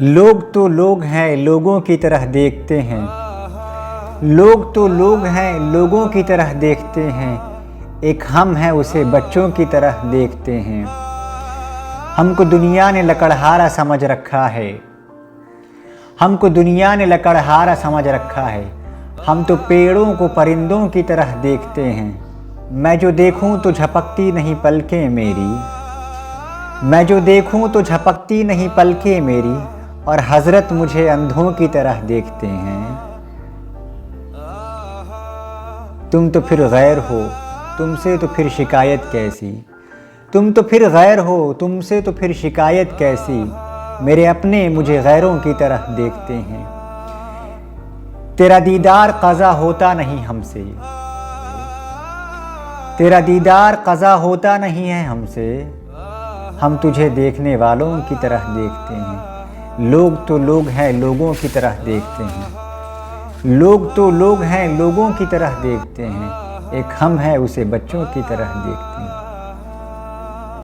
लोग तो लोग हैं, लोगों की तरह देखते हैं। लोग तो लोग हैं, लोगों की तरह देखते हैं। एक हम है, उसे बच्चों की तरह देखते हैं। हमको दुनिया ने लकड़हारा समझ रखा है। हमको दुनिया ने लकड़हारा समझ रखा है। हम तो पेड़ों को परिंदों की तरह देखते हैं। मैं जो देखूं तो झपकती नहीं पलकें मेरी। मैं जो देखूं तो झपकती नहीं पलकें मेरी। और हजरत मुझे अंधों की तरह देखते हैं। तुम तो फिर गैर हो, तुमसे तो फिर शिकायत कैसी। तुम तो फिर गैर हो, तुमसे तो फिर शिकायत कैसी। मेरे अपने मुझे गैरों की तरह देखते हैं। तेरा दीदार क़ज़ा होता नहीं हमसे। तेरा दीदार क़ज़ा होता नहीं है हमसे। हम तुझे देखने वालों की तरह देखते हैं। लोग तो लोग हैं, लोगों की तरह देखते हैं। लोग तो लोग हैं, लोगों की तरह देखते हैं। एक हम है, उसे बच्चों की तरह देखते हैं।